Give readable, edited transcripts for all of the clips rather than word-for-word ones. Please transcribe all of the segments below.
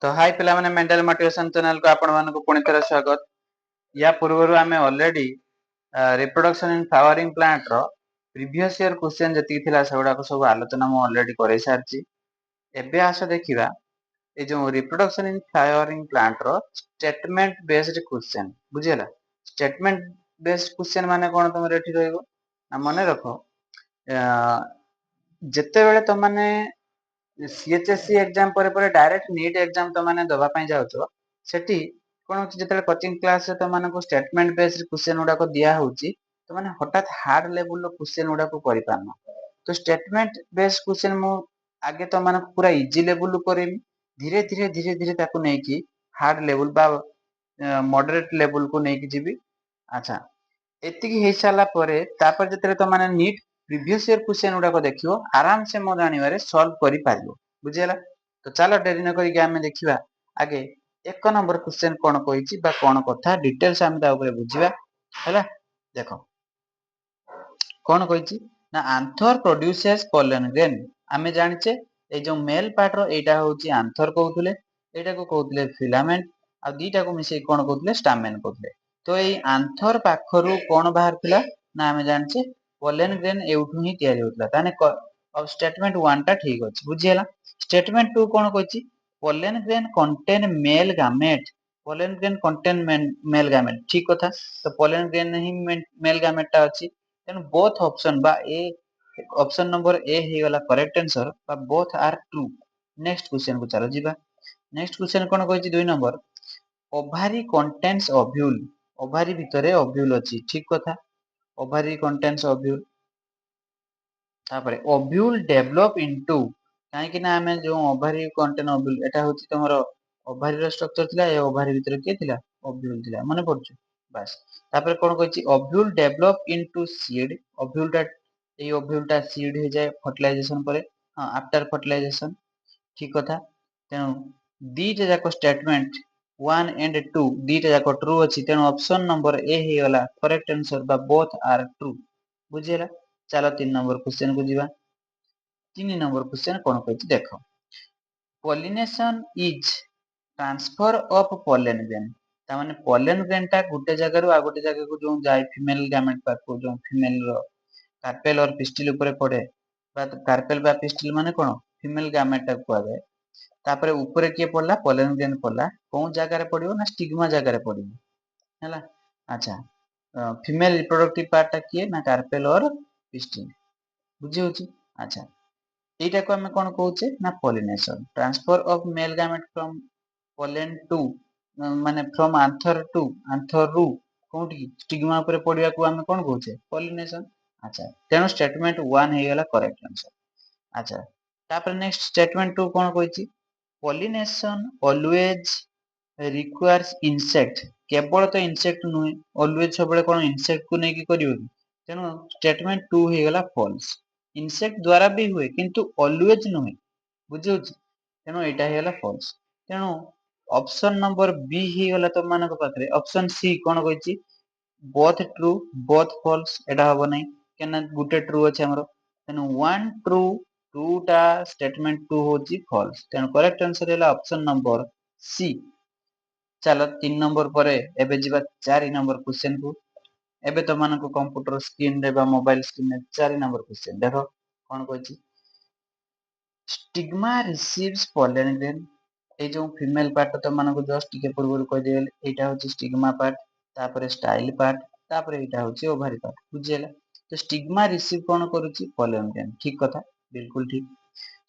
तो हाय पिला माने मेंटल मोटिवेशन चैनल को आपण मानको पुणी थरे स्वागत। या पूर्वरु आमे already reproduction in flowering plant रो प्रीवियस ईयर क्वेश्चन जति थिला सेगुडा को सब आलोचना म ऑलरेडी करे सारची। एबे आसे देखिबा ए जो रिप्रोडक्शन इन फ्लावरिंग प्लांट रो स्टेटमेंट बेस्ड क्वेश्चन बुझियला। स्टेटमेंट बेस्ड क्वेश्चन माने कोन तमरे एठी रहइबो ना मने रखो जते बेले त माने सीएचएससी एग्जाम पर डायरेक्ट नीट एग्जाम तो माने दबा पई जाउछो सेठी कोन होची जते कोचिंग क्लास से तो माने को स्टेटमेंट बेस्ड क्वेश्चन उडा को दिया होची तो माने हठात हार्ड लेवल रो क्वेश्चन उडा को करि पारना। तो स्टेटमेंट बेस्ड क्वेश्चन मु आगे तो माने पूरा इजी लेवल करिम धीरे धीरे धीरे धीरे ताको नै कि हार्ड लेवल बा मॉडरेट लेवल को नै कि जीबी। अच्छा एतिकी हे साला परे तापर जते तो माने नीट प्रीवियस ईयर क्वेश्चन उडा को देखियो आराम से मो जानिबारे सॉल्व करि पारियो बुझियला। तो चलो डेरी न करी आमे देखिबा आगे एक नंबर क्वेश्चन कोन कहिछि बा कोन कथा डिटेल्स हम ता ऊपर बुझिबा हैला। देखो कोन कहिछि ना आंथर प्रोड्यूसेस पोलन ग्रेन आमे जानिचे ए जो मेल पार्ट रो एटा होछि आंथर कहउतले एटा को कहउतले फिलामेंट आ दीटा को मिसे कोन कहउतले स्टामेन कहउतले। तो ए आंथर पाखरु कोन बाहर थिला ना आमे जानिचे पोलन ग्रेन एउठु ही तयारी होतला ताने अब स्टेटमेंट 1 टा ठीक अछि बुझियला। स्टेटमेंट 2 कोन कहिछि pollen grain contain male gamete pollen grain contain male gamete ठीक कथा। तो पोलन ग्रेन ही मेल गामेट टा अछि तेन बोथ ऑप्शन बा ए ऑप्शन नंबर ए हे वाला करेक्ट आंसर बा both are true. Next question को चलो जीवा। नेक्स्ट क्वेश्चन कोन कहिछि 2 number ovary contains ovule ovary भितरे ओव्यूल अछि ठीक कथा। ओभारी कंटेन्स ओव्यूल तापरे ओव्यूल डेवलप इनटू काहे कि ना हमें जो ओभारी कंटेन ओव्यूल एटा होछि तमरो ओभारी रो स्ट्रक्चर थिला ए ओभारी भितरे के थिला ओव्यूल थिला माने पडछु बस। तापरे कोन कहिछि ovule develop into seed ovule टा ए ओव्यूल टा सीड हे जाय फर्टिलाइजेशन परे हां आफ्टर फर्टिलाइजेशन ठीक कथा। तेनु दीटा जाको स्टेटमेंट 1 एंड 2 दीटा जाको ट्रू अछि तेनु ऑप्शन नंबर ए हे वाला करेक्ट आंसर बा बोथ आर ट्रू बुझियला। चलो 3 नंबर क्वेश्चन को जीवा। 3 नंबर क्वेश्चन कोन कहिछि देखो pollination is transfer of pollen grain ता माने pollen grain टा गुटे जगह रु आ गुटे जगह को जो जाय फीमेल गैमेट पाक को जो फीमेल रो कार्पेल और पिस्टिल ऊपर पड़े बा कार्पेल बा पिस्टिल माने कोन फीमेल गैमेट टा को आवे तापरे ऊपर के पड़ला pollen grain पड़ला कोन जगह रे पड़िबो ना स्टिग्मा जगह रे पड़िबो हैला। अच्छा फीमेल रिप्रोडक्टिव पार्ट टा किए ना कार्पेल और पिस्टिल बुझी होची। अच्छा एटा को हमें कोन कहउचे ना pollination transfer of male gamete from pollen to माने फ्रॉम आंथर टू आंथर रु कोठी स्टिग्मा ऊपर पड़िया को हमें कोन कहउचे पॉलिनेशन। अच्छा तेनो स्टेटमेंट 1 हे गेला करेक्ट आंसर। अच्छा तापर नेक्स्ट स्टेटमेंट 2 कोन कहिछि पॉलिनेशन ऑलवेज रिक्वायर्स इंसेक्ट केवल तो इंसेक्ट नुहे ऑलवेज सबले कोन इंसेक्ट को नै कि करिवो तेनो स्टेटमेंट 2 हे गेला फॉल्स इंसेक्ट द्वारा भी हुए किंतु ऑलवेज नुहे बुझियो तेनो एटा हे गेला फॉल्स। तेनो ऑप्शन नंबर बी हे गेला तो मानक पाखरे ऑप्शन सी कोन कहिछि बोथ ट्रू बोथ फॉल्स एटा हबो नै केना गुटे ट्रू अछि हमरो तेनो 1 ट्रू 2 टा स्टेटमेंट 2 होछि फॉल्स तेनो करेक्ट आंसर हेला ऑप्शन नंबर सी। चलो 3 नंबर परे एबे जीवा 4 नंबर क्वेश्चन को एबे तो मानको कंप्यूटर स्क्रीन रे बा मोबाइल स्क्रीन रे 4 नंबर क्वेश्चन देखो कोन कहिछि स्टिग्मा रिसीव्स पोलन ग्रेन ए जो फीमेल पार्ट तो मानको जस्ट टिके पूर्व कह देल एटा होछि स्टिग्मा पार्ट तापरे स्टाइल पार्ट तापरे एटा होछि ओवरी पार्ट बुझियला। तो स्टिग्मा रिसीव कोन करूछि पोलन ग्रेन ठीक कथा बिल्कुल ठीक।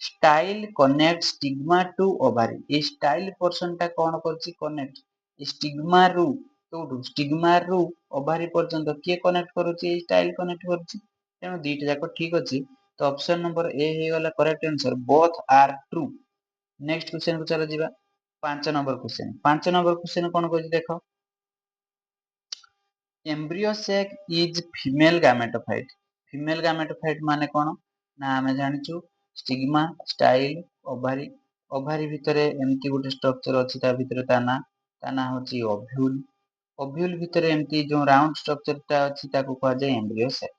Style connect stigma to ovary ए स्टाइल पोर्शन टा कोन करछि कनेक्ट स्टिग्मा रु तो स्टिग्मा रु ओवरी पर्यंत के कनेक्ट करूछि स्टाइल कनेक्ट करूछि तेनो दीटा जाको ठीक अछि। तो ऑप्शन नंबर ए हे वाला correct answer both are true. Next question को चलो जीवा 5 नंबर क्वेश्चन 5 नंबर क्वेश्चन कोन कहि देखो embryo sac is female gametophyte माने कोन ना हमें जानिचु स्टिग्मा स्टाइल ओवरी ओवरी भितरे एमती गुटे स्ट्रक्चर अछि ता भितरे ताना होची ओव्यूल ओव्यूल भितरे एमती जो राउंड स्ट्रक्चर ता अछि ताको कह जाय एम्ब्रियो सेक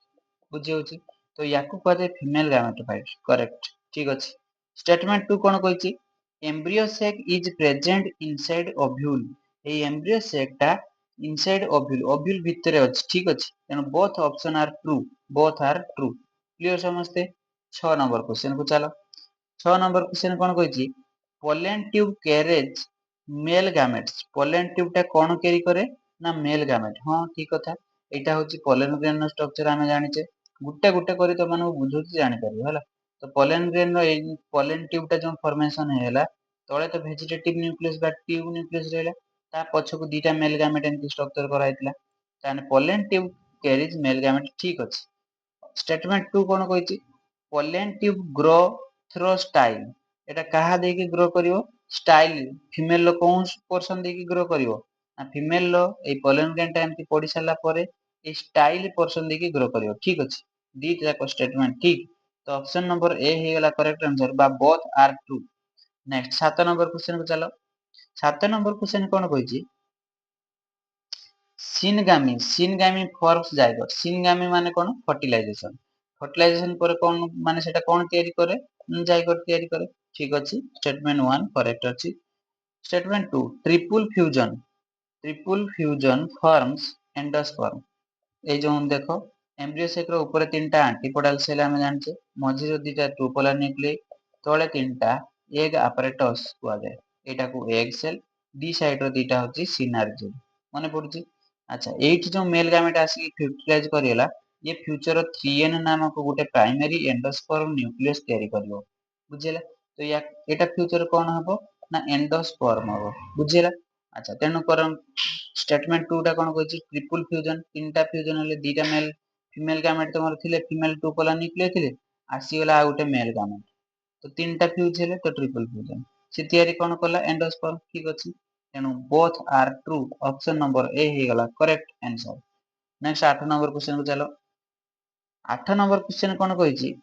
बुझी होची। तो याकू कह जाय फीमेल गामेटोफाइट करेक्ट ठीक अछि। स्टेटमेंट 2 कोन कहिछि embryo sac is present inside ovule ए एम्ब्रियो सेक टा इनसाइड ओव्यूल भितरे अछि ठीक अछि तेनु both option are true clear समझते 6 नंबर क्वेश्चन को चलो 6 नंबर क्वेश्चन कोन कहछि pollen tube carries male gametes pollen tube टा कोन कैरी करे ना मेल गामेट हां ठीक कथा एटा होछि पोलेन ग्रेन नो स्ट्रक्चर आमे जानिचे गुट्टे गुट्टे करी तो मानु बुझुछि जानि परबो हला तो पोलेन ग्रेन नो पोलेन ट्यूब टा जो फॉर्मेशन हेला तळे तो वेजिटेटिव न्यूक्लियस बा ट्यूब न्यूक्लियस रहला ता पछकु दीटा मेल गामेट एंटी स्ट्रक्चर करा हेतला ताने pollen tube carries male gamete ठीक अछि स्टेटमेंट 2 कोन कहिछि pollen tube grow through style एटा कहा देकी ग्रो करिवो स्टाइल फीमेल लो कोन पोर्शन देकी ग्रो करिवो ना फीमेल लो ए पोलेन ग्लैंड टा एमती पड़ी साला परे ए स्टाइल पोर्शन देकी ग्रो करिवो ठीक अछि दीटा को स्टेटमेंट ठीक तो ऑप्शन नंबर ए हे गेला करेक्ट आंसर बा both are true next 7 number question को चलो 7 नंबर क्वेश्चन कोन कहिछि सिनगामी फॉर्म्स जायगोट सिनगामी माने कोन फर्टिलाइजेशन पर कोन माने सेटा कोन तयारी करे जायगोट तयारी करे ठीक अछि स्टेटमेंट 1 करेक्ट अछि statement 2 triple fusion forms endosperm ए जो देखो एम्ब्रियो सेक रो ऊपर तीनटा एंटीपोडल सेल हम जानचे मझी रो दीटा टू पोलर न्यूक्लियस तळे तीनटा एग apparatus कुआ जाय एटा को एग सेल दी साइड रो दीटा होची सिनार्जी माने पडुची अच्छा एठी जो मेल गामेट आसी फर्टिलाइज करियला ये फ्यूचर 3n नामक गोटे प्राइमरी एंडोस्पर्म न्यूक्लियस तयारी करिवो बुझिला तो या एटा फ्यूचर कोन हबो ना एंडोस्पर्म हबो बुझिला अच्छा तेनु करम स्टेटमेंट 2 टा कोन कहछि ट्रिपल फ्यूजन तीनटा फ्यूजन हले दीटा मेल फीमेल गामेट तमर थिले फीमेल टू पोलर न्यूक्लियस थिले आसी गला आ गोटे मेल गामेट तो तीनटा फ्यूज हेले तो ट्रिपल फ्यूजन से तयारी कोन कला एंडोस्पर्म ठीक अछि तेनु both are true option number ए हे गला correct answer next 8 number question को चलो 8 नंबर क्वेश्चन कोन कहिछि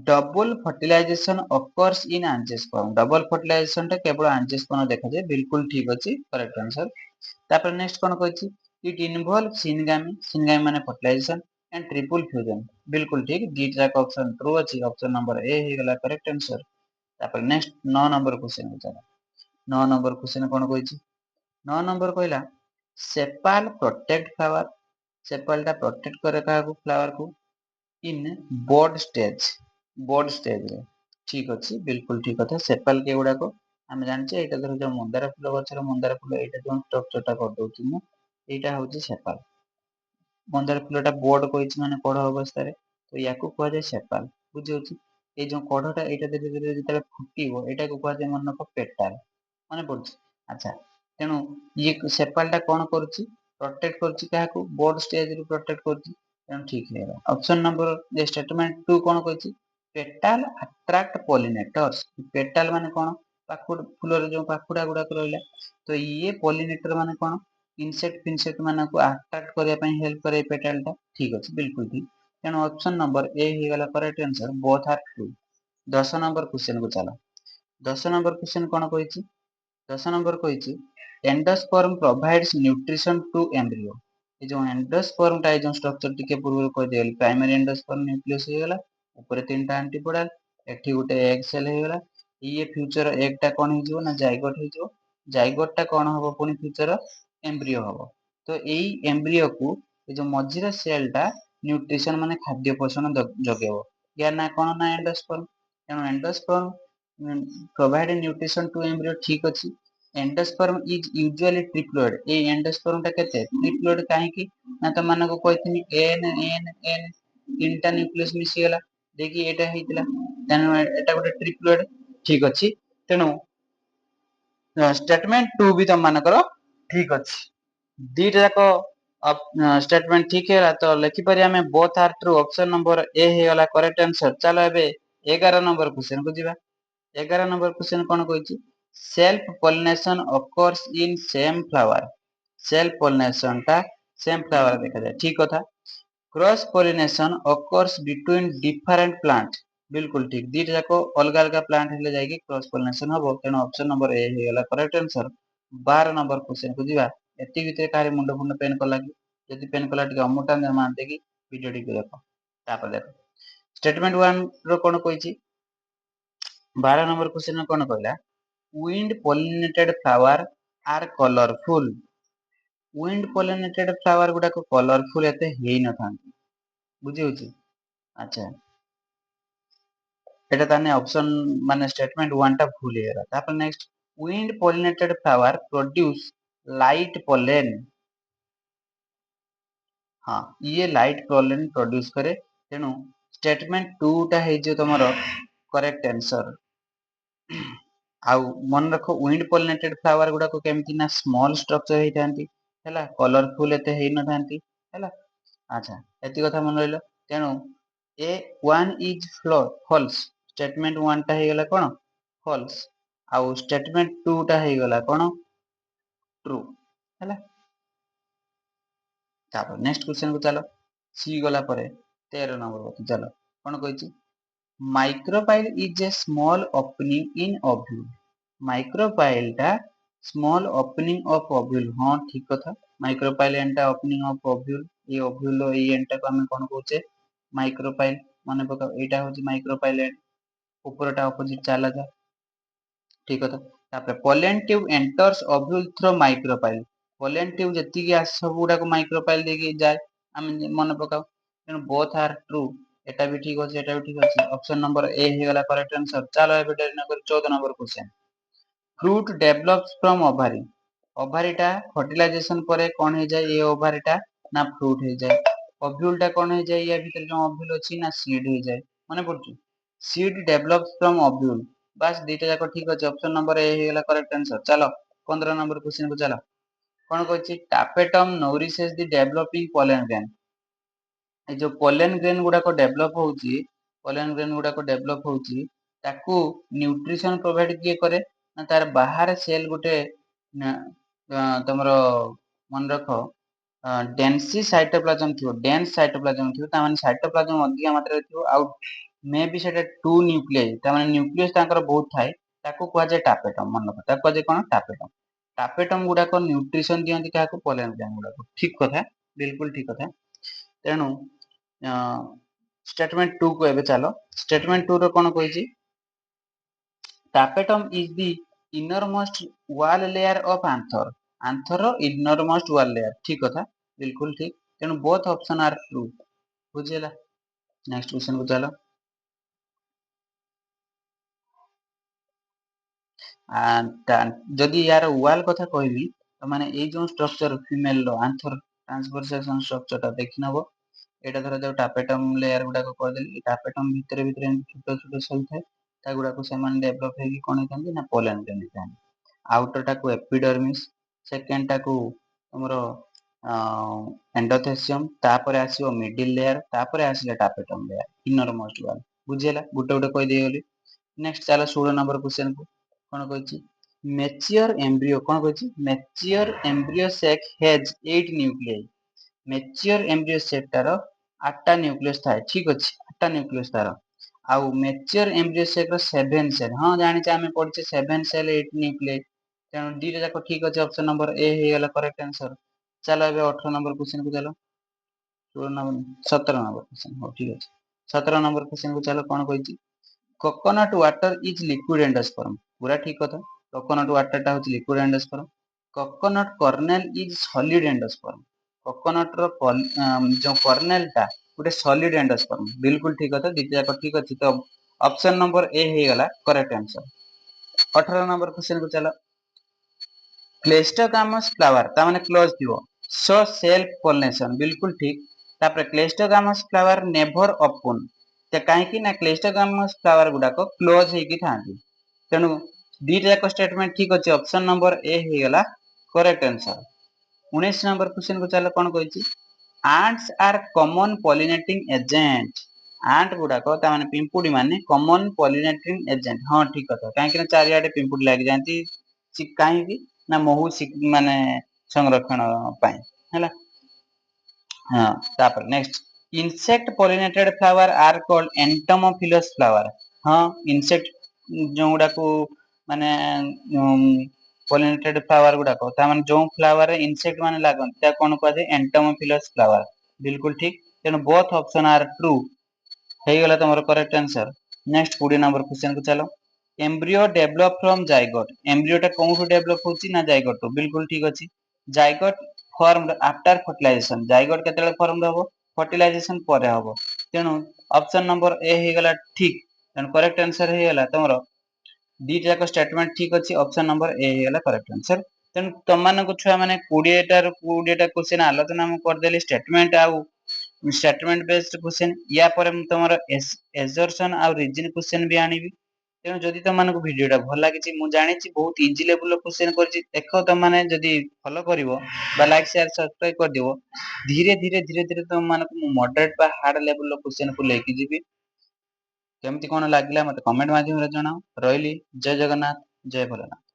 double fertilisation occurs in angiosperm double fertilisation टा केवल एंजियोस्पर्म देखा जाय बिल्कुल ठीक अछि करेक्ट आंसर तापर नेक्स्ट कोन कहिछि इट इन्वॉल्व सिनगामी माने फर्टिलाइजेशन एंड ट्रिपल फ्यूजन बिल्कुल ठीक दीटा ऑप्शन ट्रू अछि ऑप्शन नंबर ए हे गला करेक्ट आंसर तापर नेक्स्ट 9 नंबर क्वेश्चन को चलो 9 नंबर क्वेश्चन कोन कहिछि 9 नंबर कहला सेपाल प्रोटेक्ट फ्लावर सेपाल टा प्रोटेक्ट करे काको फ्लावर को इन बोर्ड स्टेज रे ठीक अछि बिल्कुल ठीक कथा सेपाल के गुडा को हम जानचे एटा धर जो मंदार फूल गछर मंदार फूल एटा जो स्ट्रक्चर टा कर दोछि मु एटा होछि सेपाल मंदार फूल टा बोर्ड कहिछि माने कढ अवस्था रे तो याकू कहै जाय सेपाल बुझि होछि ए जो कढटा एटा धीरे धीरे जेतले फुटिबो एटा को कहै जाय मन को पेटाल माने पडछि अच्छा तेनु ये सेपाल टा कोन करछि प्रोटेक्ट करछि काहाकू बोर्ड स्टेज रे प्रोटेक्ट करछि तेनु ठीक है ऑप्शन नंबर जे स्टेटमेंट 2 कोन कहछि पेटाल अट्रैक्ट पॉलिनेटर्स पेटाल माने कोन पाखुड फूल रे जो पाखुडा गुडा रहला तो ये पॉलिनेटर माने कोन इंसेक्ट माने को अट्रैक्ट करिया पई हेल्प करे पेटाल टा ठीक अछि बिल्कुल ठीक तेनु ऑप्शन नंबर ए हे गला correct answer both are true 10 number question को चलो 10 नंबर क्वेश्चन कोन कहिछि 10 नंबर कहिछि endosperm provides nutrition to embryo ये जो एंडोस्पर्म टा जो स्ट्रक्चर टिके पूर्व को देल प्राइमरी एंडोस्पर्म न्यूक्लियस हे गला ऊपर तीनटा एंटीपोडल एठी गोटे एग सेल हे गला ये फ्यूचर एग टा कोन हे जिवो ना जाइगोट टा कोन हबो पुनी फ्यूचर एम्ब्रियो हबो तो एई एम्ब्रियो को ए जो मझिरा सेल टा न्यूट्रिशन माने खाद्य पोषण जगेबो या ना कोन ना एंडोस्पर्म तेनु endosperm provide nutrition to embryo ठीक अछि एंडोस्पर्म इज यूजुअली ट्रिप्लोइड ए एंडोस्पर्म टा केते ट्रिप्लोइड काहे कि ना त माने को कहिथिनी एन तीनटा न्यूक्लियस मिसी गेला देखि एटा हेतिला तेनु एटा गोटे ट्रिप्लोइड ठीक अछि तेनु स्टेटमेंट 2 भी तम मानकर ठीक अछि दीटा जाको स्टेटमेंट ठीक है तो लिखि पारि हमें both are true option number ए हे वाला करेक्ट आंसर चलो एबे 11 नंबर क्वेश्चन को जीवा 11 नंबर क्वेश्चन कोन कहिछि self pollination occurs in same flower self pollination टा सेम फ्लावर देखा जाय ठीक कथा cross pollination occurs between different plant बिल्कुल ठीक दीटा जाको अलग अलग प्लांट हेले जाय कि क्रॉस पॉलिनेशन हबो तेनो ऑप्शन नंबर ए हे गेला करेक्ट आंसर 12 नंबर क्वेश्चन को जीवा एति भितरे कारी मुंड फुंड पेन कला कि यदि पेन कला टिके अमोटा मान दे कि वीडियो टिके देखो तापर देखो स्टेटमेंट 1 रो कोन कहिछि 12 नंबर क्वेश्चन कोन कहला wind pollinated flower are colorful. wind pollinated flower गुड़ाक कलरफुल एते हेई न थांती बुझी होची अच्छा एटा ताने ऑप्शन माने स्टेटमेंट 1 टा भूल हेरा तापर next wind pollinated flower produce light pollen हाँ ये लाइट पोलन प्रोड्यूस करे तेणु स्टेटमेंट 2 टा हे जे तमरो करेक्ट आंसर आउ मन रखो विंड पोलिनेटेड फ्लावर गुडा को केमती ना स्मॉल स्ट्रक्चर हे थांती हैला कलरफुल एते हे न थांती हैला अच्छा एति कथा मन रहिलो तेणु ए 1 इज फॉल्स स्टेटमेंट 1 टा हे गला कोन फॉल्स आउ स्टेटमेंट 2 टा हे गला कोन ट्रू हैला तापर नेक्स्ट क्वेश्चन को चलो सी गला परे 13 नंबर को चलो कोन कहछि micropyle is a small opening in ovule micropyle टा स्मॉल ओपनिंग ऑफ ओव्यूल हां ठीक कथा माइक्रोपाइल एंटा ओपनिंग ऑफ ओव्यूल ये ओव्यूल ए एंटा को हम कोन कहउचे माइक्रोपाइल माने पका एटा होची माइक्रोपाइल एंड ऊपरटा ऑपोजिट चला जा ठीक कथा तापर pollen tube enters ovule through micropyle pollen tube जति कि सब गुडा को माइक्रोपाइल देके जाय हम मन पकाओ तेणु बोथ आर ट्रू एटा भी ठीक अछि एटा भी ठीक अछि ऑप्शन नंबर ए हे गला करेक्ट आंसर चलो एबे डेरी number 14 number question fruit develops from ovary ओवरीटा फर्टिलाइजेशन परे कोन हे जाय ये ओवरीटा ना फ्रूट हे जाय ओव्यूल टा कोन हे जाय या भीतर जो ओव्यूल अछि ना सीड हे जाय माने पड़छु सीड डेवलप्स फ्रॉम ओव्यूल बस दीटा जाको ठीक अछि ऑप्शन नंबर ए हे गला करेक्ट आंसर चलो 15 नंबर क्वेश्चन को चलो कोन कहछि टापेटम नोरिसेस द डेवलपिंग पोलन ग्रेन ए जो पोलन ग्रेन गुडा को डेवलप होउची पोलन ग्रेन गुडा को डेवलप होउची ताकू न्यूट्रिशन प्रोवाइड किए करे ना तार बाहर सेल गुटे तमरो मन रखो डेंसी साइटोप्लाज्म थियो डेंस साइटोप्लाज्म थियो ता माने साइटोप्लाज्म अधिक मात्रा थियो आउट मे बी सेटा टू न्यूक्लियस ता माने न्यूक्लियस ताकर बहुत थाए ताकू कुआ जे टापेटम मन रखो ताकू जे कोन टापेटम टापेटम गुडा को न्यूट्रिशन दियंती काको पोलन ग्रेन गुडा को ठीक कथा बिल्कुल ठीक कथा तेणु स्टेटमेंट 2 को एबे चलो स्टेटमेंट 2 रो कोन कहछि tapetum is the innermost wall layer of anther anther रो innermost wall layer ठीक कथा बिल्कुल ठीक तेणु बोथ ऑप्शन आर ट्रू बुझिला नेक्स्ट क्वेश्चन को चलो जदि यार वॉल कथा कहबी तो माने ए जो स्ट्रक्चर फीमेल रो आंथर ट्रांसवर्सेशन स्ट्रक्चर ता देखि नबो एटा धर जो टापेटम लेयर गुडा को कर देली टापेटम भितरे भितरे छोटो छोटो सेल थाए ता गुडा को सेमान डेवलप हेकी कोन हेतांती ना पोलन ग्रेन हेतांती आउटर टा को एपिडर्मिस सेकंड टा को हमरो एंडोथेसियम तापरे आसीओ मिडिल लेयर तापरे आसीला टापेटम लेयर इनर मोस्ट वाल बुझिला गुटे गुटे कहि देली नेक्स्ट चलो 16 नंबर क्वेश्चन को कोन कहछि मैच्योर एम्ब्रियो कोन कहछि mature embryo sac has 8 nuclei mature embryo set तार 8टा न्यूक्लियस थाए ठीक अछि 8टा न्यूक्लियस तार आउ मैच्योर एम्ब्रियो सेक रो 7 सेल हां जानि छ हमें पढिछे 7 सेल 8 न्यूक्लियाई तेणु दीटा जाको ठीक अछि ऑप्शन नंबर ए हे गला करेक्ट आंसर चलो एबे 18 नंबर क्वेश्चन को चलो 16 नंबर 17 नंबर क्वेश्चन हो ठीक अछि 17 नंबर क्वेश्चन को चलो कोन कहछि coconut water is liquid endosperm पूरा ठीक कथा कोकोनट वाटर टा होछि liquid endosperm coconut kernel is solid endosperm coconut रो जो कर्नेल टा गोटे सॉलिड एंडोस्पर्म बिल्कुल ठीक कथा दीटा जाको ठीक अछि तो ऑप्शन नंबर ए हे गला करेक्ट आंसर 18 नंबर क्वेश्चन को चलो क्लेस्टोगामस फ्लावर ता माने क्लोज थिवो सो सेल्फ पोलिनेशन बिल्कुल ठीक तापर क्लेस्टोगामस फ्लावर नेवर ओपन ते काहे कि ना क्लेस्टोगामस फ्लावर गुडा को क्लोज हेकी थांती तेणु दीटा जाक स्टेटमेंट ठीक अछि ऑप्शन नंबर ए हे गला करेक्ट आंसर 19 नंबर क्वेश्चन को चलो कोन कहछि ants are common pollinating agent ant गुडा को ता माने पिंपुडी माने कॉमन पॉलिनेटिंग एजेंट हां ठीक कथा काहे कि ना चारियाडे पिंपुडी लाग जानती काहे कि ना महू माने संरक्षण पाए हैला हां तापर next insect pollinated flower are called entomophilous flower हां इंसेक्ट जो गुडा को माने पॉलिनेटेड फ्लावर गुडा को ता माने जो फ्लावर रे इंसेक्ट माने लागन ता कोन कहै छै एंटोमोफिलस फ्लावर बिल्कुल ठीक तेणु बोथ ऑप्शन आर ट्रू हे गला तमरो correct answer next 20 number question को चलो एम्ब्रियो डेभलप फ्रॉम जाइगोट एम्ब्रियोटा कोउठु डेभलप होची ना जाइगोट तो बिल्कुल ठीक अछि zygote form after fertilisation zygote केतेले फॉर्म हबो फर्टिलाइजेशन परे हबो तेनु ऑप्शन नंबर ए हे गला ठीक तेनु करेक्ट आंसर हे गला तमरो डी जाक स्टेटमेंट ठीक अछि ऑप्शन नंबर ए हे गला करेक्ट आंसर तेनु तममान को छुआ माने 20 टा क्वेश्चन आलोचना हम कर देली स्टेटमेंट बेस्ड क्वेश्चन या पर हम तमरो एजर्शन आ रीजन क्वेश्चन भी आनिबी तेणु जदि तुम मानक भिडियोटा भल लगी मुझे जानी बहुत इजी लेवल क्वेश्चन कर देख तुम मैंने जदि फॉलो करिवो बा लाइक शेयर सब्सक्राइब कर दिवो धीरे धीरे तुम मानक मॉडरेट बा हार्ड लेवल क्वेश्चन को लेके जीवी केमती कोन लागला मते कमेंट माध्यम रे जणाओ रहिली जय जगन्नाथ जय भोलेनाथ।